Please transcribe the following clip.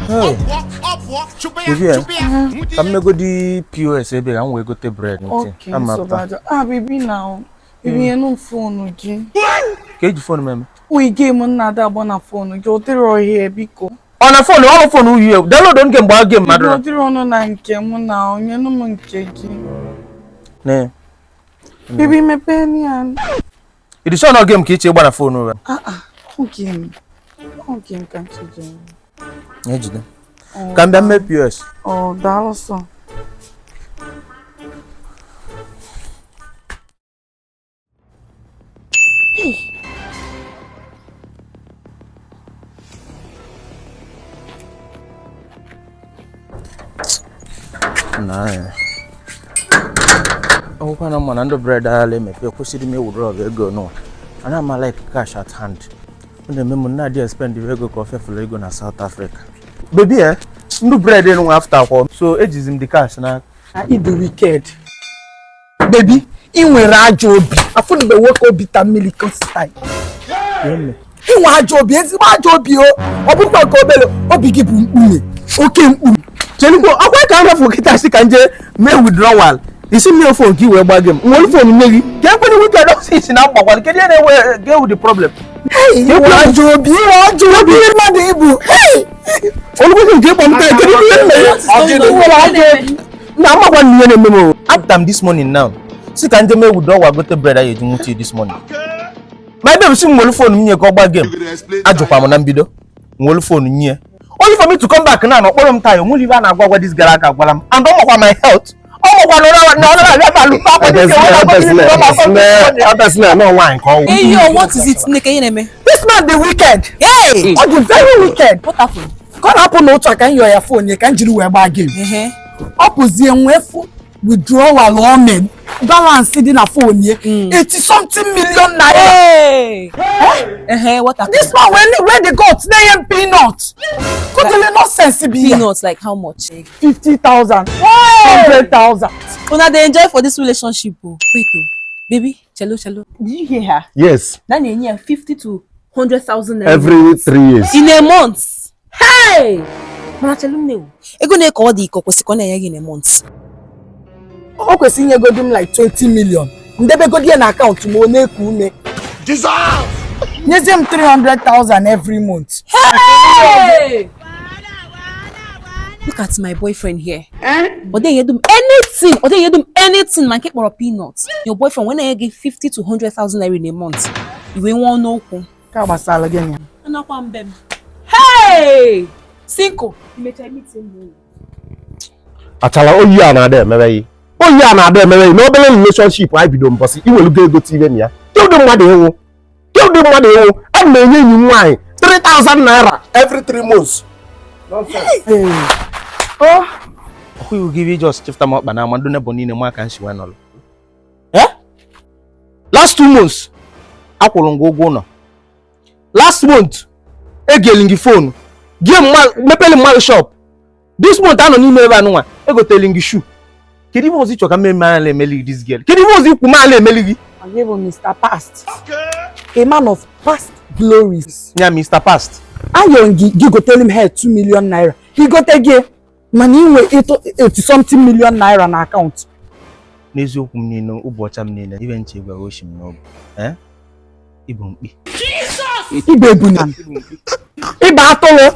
Come go the POS ebe and we go to bread. Okay, so bad. Baby now. Baby, no phone again. Get phone, ma'am. We game another on phone. Go to here, Biko. On a phone, all phone who you don't get ball game, mother. Go to on a game now. You know, monkey. Ne. Baby, me penny and. It is not game kitchen on a phone over. Okay. Okay, can't you? Ejide. Can be make POS. Oh, that also. Nah. Oh, when I'm on under bread, I'll make you see me with rob go no. And I'm like cash at hand. When the memo Nadia spend the regular coffee for Lego na South Africa. Baby, no bread in after home. So it is in the cash now. I eat the wicked. Baby, in where I job. I found the work of bitter milk style. In where job, yes, my job, yo. Obu kwa kobelo, obi give me. Okay, Chenugo, I can't forget I see can me withdrawal. You see me phone give away game. One phone maybe. Can't put the wicked see now, but can you get with the problem? Hey, you want job, you man able. Hey, always give on now I'm one memo. After this morning now. See can me withdraw go to brother you do this morning. My baby see mo phone me go back game. Ajopa mo na mbido. Mo phone nye. Only for me to come back now, no problem time. You leave na agwa this girl aka agwa am. And don't want my health. Oh, no, hey, what is it? This man the wicked. Hey, oh, the very wicked. What happened? Come happen no check on your phone. You can't do a bad game. Opposite and withdrawal on me. Balance in a phone. 80-something million naira. Hey, what happened? This man when they got name peanuts. Totally not sensible. Peanuts like how much? 50,000. 100,000. Una dey enjoy for this relationship. Wait, baby, cello. Did you hear her? yes. That near 50 to 100,000 Every 3 years. in a month. Hey, mana cello me. Ego na ko di ikokosi na in a month. Okay, see you go do like 20 million. Ndebe go there na account mo na eku me. Dissolve. Yes, them 300,000 every month. Hey! Look at my boyfriend here. But then you do anything, man, keep more peanuts. Your boyfriend, when I give 50 to 100,000 in a month, you will want no. Kabasala again. Hey! Cinco. You may try meeting. Achala o you na there maybe. O you na there maybe. No be relationship I be don boss. You will go TV nia. Tell them what they want. And me you wine 3,000 naira every 3 months. Nonsense. Hey. Oh, who will give you just shift them up but now do na boni ne ma kan she wan all. Last 2 months akwolongo go no. Last month e gelingi phone. Game mepele mal shop. This month I no ni me ba no one. E go telling shoe. Kedi mo zi choka me man le meli this girl. Kedi mo zi kuma le meli. I gave him Mr. Past. Okay. A man of past glories. Yeah, Mr. Past. Ayongi, you go tell him hey 2 million naira. He go take it. Money we 80-something million naira na account. Nezu kumnino ubocha mnene even chegwa oshim no. Ibumbi. Jesus! Ibe bunan. Ibe atolo.